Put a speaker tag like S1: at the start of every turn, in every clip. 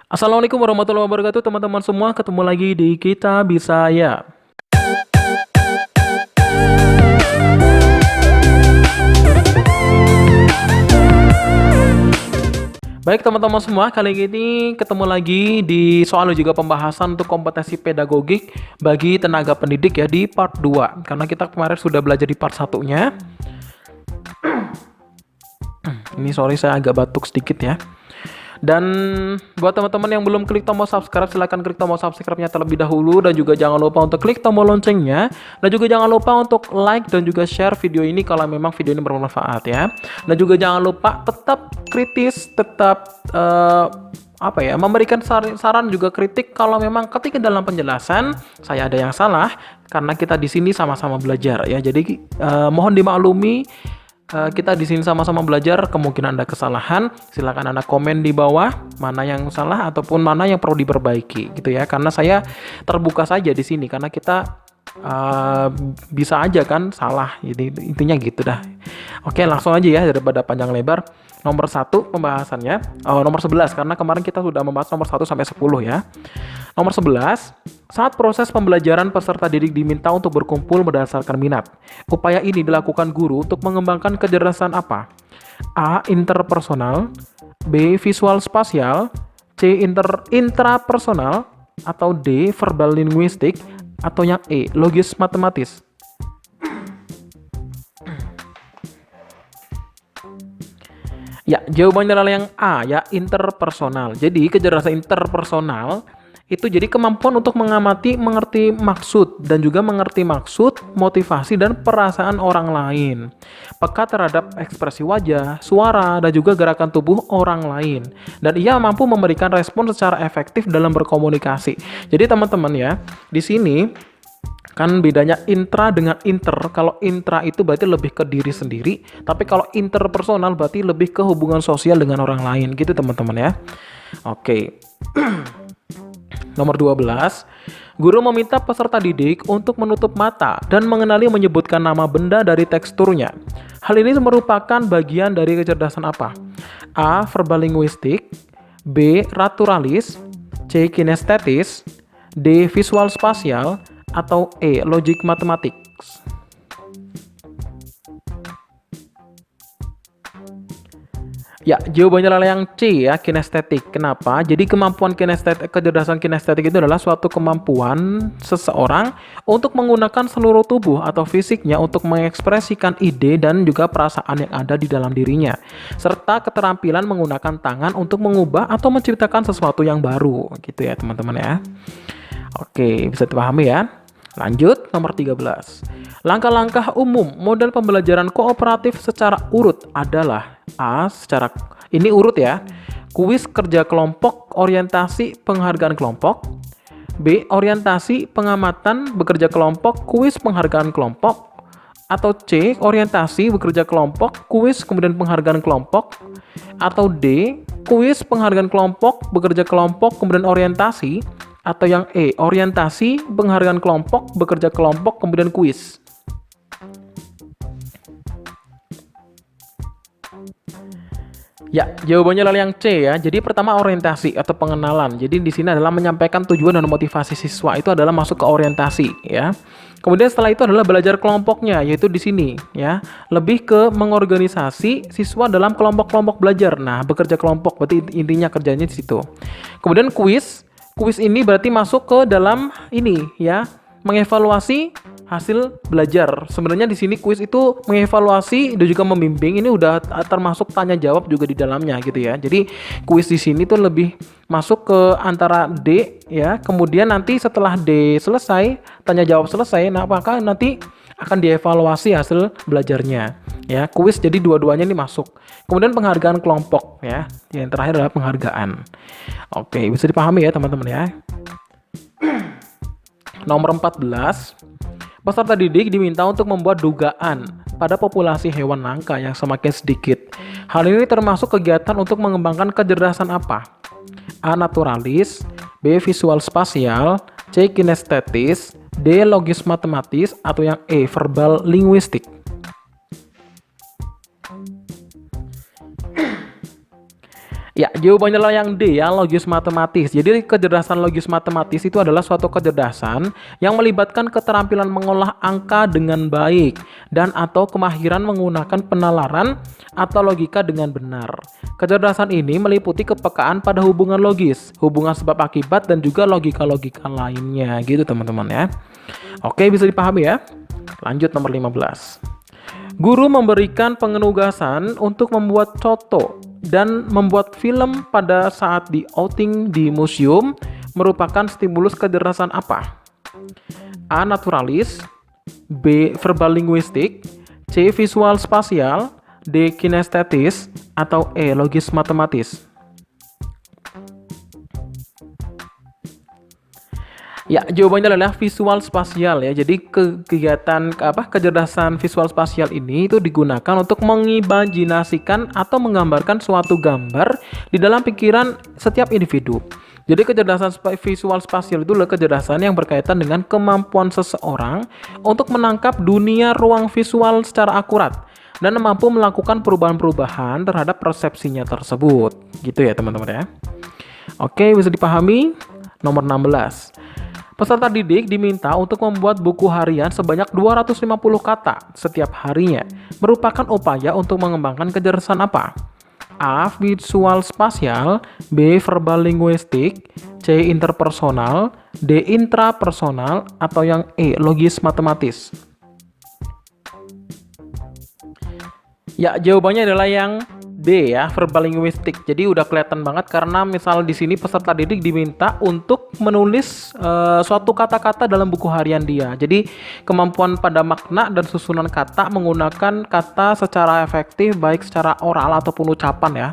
S1: Assalamualaikum warahmatullahi wabarakatuh teman-teman semua, ketemu lagi di Kita Bisa Ya. Baik teman-teman semua, kali ini ketemu lagi di soal juga pembahasan untuk kompetensi pedagogik bagi tenaga pendidik ya di part 2. Karena kita kemarin sudah belajar di part 1-nya. Ini sorry saya agak batuk sedikit ya. Dan buat teman-teman yang belum klik tombol subscribe, silahkan klik tombol subscribe-nya terlebih dahulu. Dan juga jangan lupa untuk klik tombol loncengnya. Dan juga jangan lupa untuk like dan juga share video ini kalau memang video ini bermanfaat ya. Dan juga jangan lupa tetap kritis, tetap memberikan saran juga kritik kalau memang ketika dalam penjelasan saya ada yang salah, karena kita di sini sama-sama belajar ya. Jadi mohon dimaklumi. Kita di sini sama-sama belajar, kemungkinan ada kesalahan, silakan Anda komen di bawah mana yang salah ataupun mana yang perlu diperbaiki gitu ya. Karena saya terbuka saja di sini karena kita bisa aja kan salah. Jadi intinya gitu dah. Oke, langsung aja ya daripada panjang lebar. Nomor 1 pembahasannya, nomor 11 karena kemarin kita sudah membahas nomor 1 sampai 10 ya. Nomor 11, saat proses pembelajaran peserta didik diminta untuk berkumpul berdasarkan minat. Upaya ini dilakukan guru untuk mengembangkan kecerdasan apa? A. Interpersonal, B. Visual spasial, C. Intrapersonal, atau D. Verbal linguistik, atau yang E. Logis matematis. Ya, jawabannya adalah yang A ya, interpersonal. Jadi kecerdasan interpersonal itu jadi kemampuan untuk mengamati, mengerti maksud, dan juga mengerti maksud, motivasi, dan perasaan orang lain. Peka terhadap ekspresi wajah, suara, dan juga gerakan tubuh orang lain. Dan ia mampu memberikan respon secara efektif dalam berkomunikasi. Jadi teman-teman ya, di sini kan bedanya intra dengan inter. Kalau intra itu berarti lebih ke diri sendiri, tapi kalau interpersonal berarti lebih ke hubungan sosial dengan orang lain gitu teman-teman ya. Oke. Nomor 12, guru meminta peserta didik untuk menutup mata dan mengenali menyebutkan nama benda dari teksturnya. Hal ini merupakan bagian dari kecerdasan apa? A. Verbal linguistik, B. Naturalis, C. Kinestetis, D. Visual spasial, atau E. Logic matematik. Ya, jawabannya adalah yang C ya, kinestetik. Kenapa? Jadi kemampuan kinestetik, kecerdasan kinestetik itu adalah suatu kemampuan seseorang untuk menggunakan seluruh tubuh atau fisiknya untuk mengekspresikan ide dan juga perasaan yang ada di dalam dirinya, serta keterampilan menggunakan tangan untuk mengubah atau menciptakan sesuatu yang baru, gitu ya teman-teman ya. Oke, bisa dipahami ya. Lanjut, nomor 13. Langkah-langkah umum model pembelajaran kooperatif secara urut adalah A. Ini urut ya. Kuis kerja kelompok, orientasi penghargaan kelompok. B. Orientasi pengamatan bekerja kelompok, kuis penghargaan kelompok. Atau C. Orientasi bekerja kelompok, kuis kemudian penghargaan kelompok. Atau D. Kuis penghargaan kelompok, bekerja kelompok, kemudian orientasi. Atau yang E, orientasi, penghargaan kelompok, bekerja kelompok, kemudian kuis. Ya, jawabannya adalah yang C ya. Jadi pertama orientasi atau pengenalan. Jadi di sini adalah menyampaikan tujuan dan motivasi siswa itu adalah masuk ke orientasi ya. Kemudian setelah itu adalah belajar kelompoknya, yaitu di sini ya. Lebih ke mengorganisasi siswa dalam kelompok-kelompok belajar. Nah, bekerja kelompok berarti intinya kerjanya di situ. Kemudian kuis. Kuis ini berarti masuk ke dalam ini ya, mengevaluasi hasil belajar. Sebenarnya di sini kuis itu mengevaluasi dan juga membimbing. Ini udah termasuk tanya jawab juga di dalamnya gitu ya. Jadi kuis di sini tuh lebih masuk ke antara D ya. Kemudian nanti setelah D selesai, tanya jawab selesai, nah apakah nanti akan dievaluasi hasil belajarnya ya. Kuis jadi dua-duanya ini masuk. Kemudian penghargaan kelompok ya. Yang terakhir adalah penghargaan. Oke, bisa dipahami ya teman-teman ya. Nomor 14, peserta didik diminta untuk membuat dugaan pada populasi hewan langka yang semakin sedikit. Hal ini termasuk kegiatan untuk mengembangkan kecerdasan apa? A. Naturalis, B. Visual spasial, C. Kinestetis, D. Logis matematis, atau yang E. Verbal linguistik. Ya, jawabannya adalah yang D ya, logis matematis. Jadi kecerdasan logis matematis itu adalah suatu kecerdasan yang melibatkan keterampilan mengolah angka dengan baik dan atau kemahiran menggunakan penalaran atau logika dengan benar. Kecerdasan ini meliputi kepekaan pada hubungan logis, hubungan sebab akibat dan juga logika-logika lainnya gitu teman-teman ya. Oke, bisa dipahami ya. Lanjut nomor 15. Guru memberikan penugasan untuk membuat foto dan membuat film pada saat di outing di museum merupakan stimulus kecerdasan apa? A. Naturalis, B. Verbal linguistik, C. Visual spasial, D. Kinestetis, atau E. Logis matematis. Ya, jawabannya adalah visual spasial ya. Jadi kegiatan kecerdasan visual spasial ini itu digunakan untuk mengimajinasikan atau menggambarkan suatu gambar di dalam pikiran setiap individu. Jadi kecerdasan visual spasial itu adalah kecerdasan yang berkaitan dengan kemampuan seseorang untuk menangkap dunia ruang visual secara akurat dan mampu melakukan perubahan-perubahan terhadap persepsinya tersebut. Gitu ya, teman-teman ya. Oke, bisa dipahami? Nomor 16. Peserta didik diminta untuk membuat buku harian sebanyak 250 kata setiap harinya. Merupakan upaya untuk mengembangkan kecerdasan apa? A. Visual spasial, B. Verbal linguistik, C. Interpersonal, D. Intrapersonal, atau yang E. Logis matematis. Ya, jawabannya adalah yang D ya, verbal linguistik. Jadi udah kelihatan banget karena misal di sini peserta didik diminta untuk menulis suatu kata-kata dalam buku harian dia. Jadi kemampuan pada makna dan susunan kata menggunakan kata secara efektif baik secara oral ataupun ucapan ya.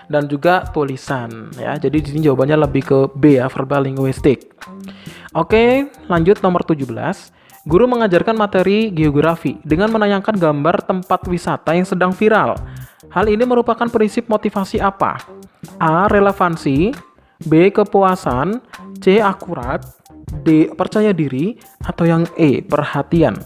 S1: Dan juga tulisan ya. Jadi di sini jawabannya lebih ke B ya, verbal linguistik. Oke, lanjut nomor 17. Guru mengajarkan materi geografi dengan menayangkan gambar tempat wisata yang sedang viral. Hal ini merupakan prinsip motivasi apa? A. Relevansi, B. Kepuasan, C. Akurat, D. Percaya diri, atau yang E. Perhatian.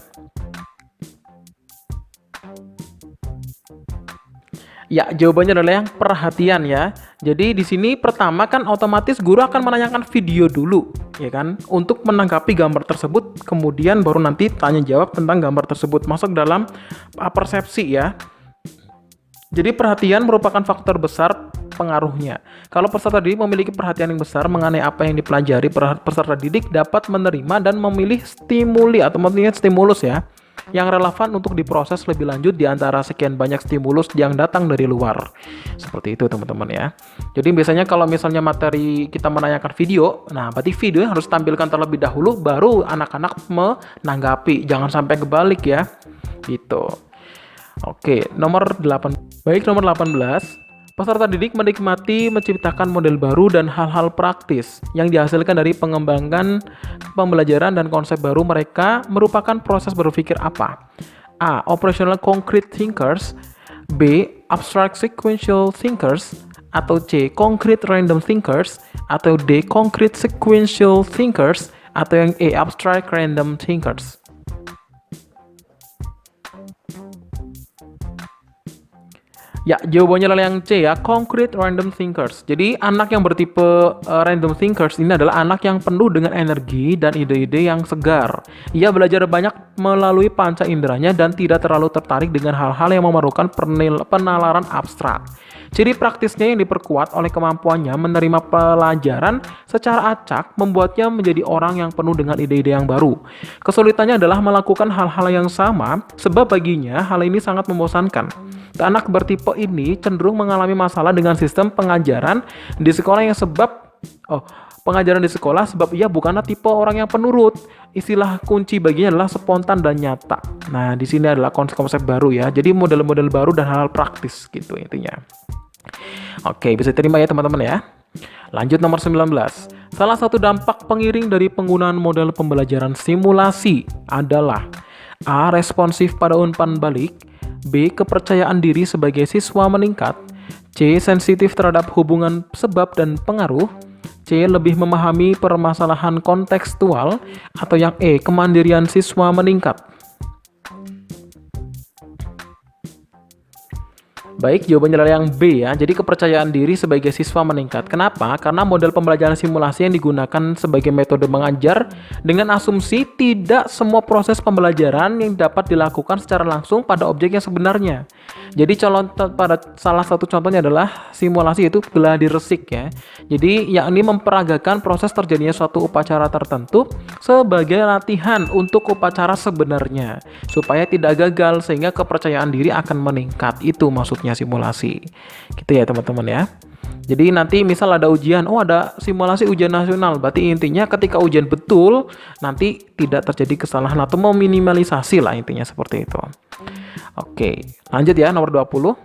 S1: Ya, jawabannya adalah yang perhatian ya. Jadi di sini pertama kan otomatis guru akan menanyakan video dulu, ya kan, untuk menanggapi gambar tersebut, kemudian baru nanti tanya jawab tentang gambar tersebut masuk dalam persepsi ya. Jadi perhatian merupakan faktor besar pengaruhnya. Kalau peserta didik memiliki perhatian yang besar mengenai apa yang dipelajari, peserta didik dapat menerima dan memilih stimuli atau memilih stimulus ya, yang relevan untuk diproses lebih lanjut di antara sekian banyak stimulus yang datang dari luar. Seperti itu teman-teman ya. Jadi biasanya kalau misalnya materi kita menanyakan video, nah berarti video harus tampilkan terlebih dahulu baru anak-anak menanggapi. Jangan sampai kebalik ya. Gitu. Oke, nomor 8. Baik, nomor 18. Peserta didik menikmati menciptakan model baru dan hal-hal praktis yang dihasilkan dari pengembangan pembelajaran dan konsep baru mereka merupakan proses berpikir apa? A. Operational concrete thinkers, B. Abstract sequential thinkers, atau C. Concrete random thinkers, atau D. Concrete sequential thinkers, atau yang E. Abstract random thinkers. Ya, jawabannya adalah yang C ya, concrete random thinkers. Jadi anak yang bertipe random thinkers ini adalah anak yang penuh dengan energi dan ide-ide yang segar. Ia belajar banyak melalui panca inderanya dan tidak terlalu tertarik dengan hal-hal yang memerlukan penalaran abstrak. Ciri praktisnya yang diperkuat oleh kemampuannya menerima pelajaran secara acak membuatnya menjadi orang yang penuh dengan ide-ide yang baru. Kesulitannya adalah melakukan hal-hal yang sama sebab baginya hal ini sangat membosankan. Anak bertipe ini cenderung mengalami masalah dengan sistem pengajaran di sekolah sebab ia bukanlah tipe orang yang penurut. Istilah kunci baginya adalah spontan dan nyata. Nah, di sini adalah konsep baru ya. Jadi model-model baru dan hal-hal praktis gitu intinya. Oke, bisa terima ya teman-teman ya. Lanjut nomor 19. Salah satu dampak pengiring dari penggunaan model pembelajaran simulasi adalah A. Responsif pada umpan balik, B. Kepercayaan diri sebagai siswa meningkat, C. Sensitif terhadap hubungan sebab dan pengaruh, C. Lebih memahami permasalahan kontekstual, atau yang E. Kemandirian siswa meningkat. Baik, jawabannya adalah yang B ya. Jadi kepercayaan diri sebagai siswa meningkat. Kenapa? Karena model pembelajaran simulasi yang digunakan sebagai metode mengajar dengan asumsi tidak semua proses pembelajaran yang dapat dilakukan secara langsung pada objek yang sebenarnya. Jadi pada salah satu contohnya adalah simulasi itu gladi resik ya. Jadi yakni memperagakan proses terjadinya suatu upacara tertentu sebagai latihan untuk upacara sebenarnya supaya tidak gagal sehingga kepercayaan diri akan meningkat. Itu maksudnya simulasi. Gitu ya teman-teman ya. Jadi nanti misal ada ujian, ada simulasi ujian nasional, berarti intinya ketika ujian betul nanti tidak terjadi kesalahan atau meminimalisasi lah, intinya seperti itu. Oke, lanjut ya, nomor 20.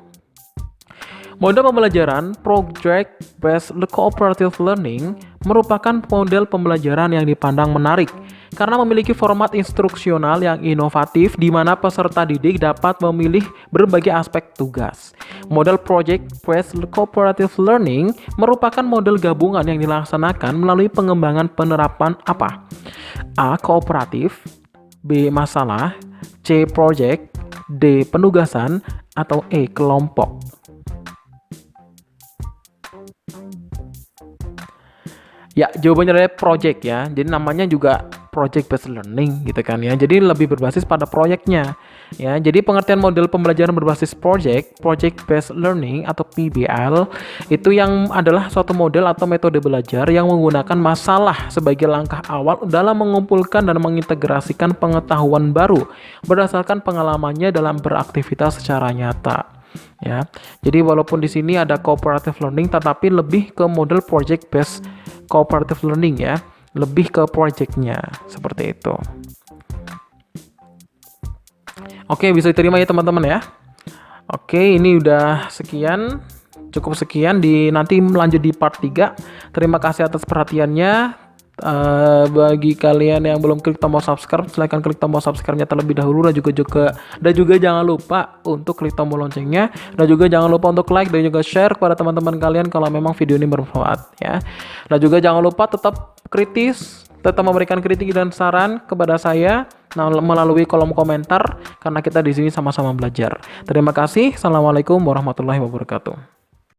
S1: Model pembelajaran Project Based Cooperative Learning merupakan model pembelajaran yang dipandang menarik karena memiliki format instruksional yang inovatif di mana peserta didik dapat memilih berbagai aspek tugas. Model Project Based Cooperative Learning merupakan model gabungan yang dilaksanakan melalui pengembangan penerapan apa? A. Kooperatif, B. Masalah, C. Project, D. Penugasan, atau E. Kelompok. Ya, jawabannya adalah project ya. Jadi namanya juga project based learning gitu kan ya. Jadi lebih berbasis pada proyeknya ya. Jadi pengertian model pembelajaran berbasis project based learning atau PBL itu yang adalah suatu model atau metode belajar yang menggunakan masalah sebagai langkah awal dalam mengumpulkan dan mengintegrasikan pengetahuan baru berdasarkan pengalamannya dalam beraktivitas secara nyata. Ya, jadi walaupun di sini ada cooperative learning, tetapi lebih ke model project based cooperative learning ya, lebih ke projectnya seperti itu. Oke, bisa diterima ya teman-teman ya. Oke, ini udah sekian, cukup sekian, nanti lanjut di part 3. Terima kasih atas perhatiannya. Bagi kalian yang belum klik tombol subscribe, silahkan klik tombol subscribe-nya terlebih dahulu, dan juga jangan lupa untuk klik tombol loncengnya, dan juga jangan lupa untuk like dan juga share kepada teman-teman kalian kalau memang video ini bermanfaat ya. Dan juga jangan lupa tetap kritis, tetap memberikan kritik dan saran kepada saya melalui kolom komentar karena kita di sini sama-sama belajar. Terima kasih. Assalamualaikum warahmatullahi wabarakatuh.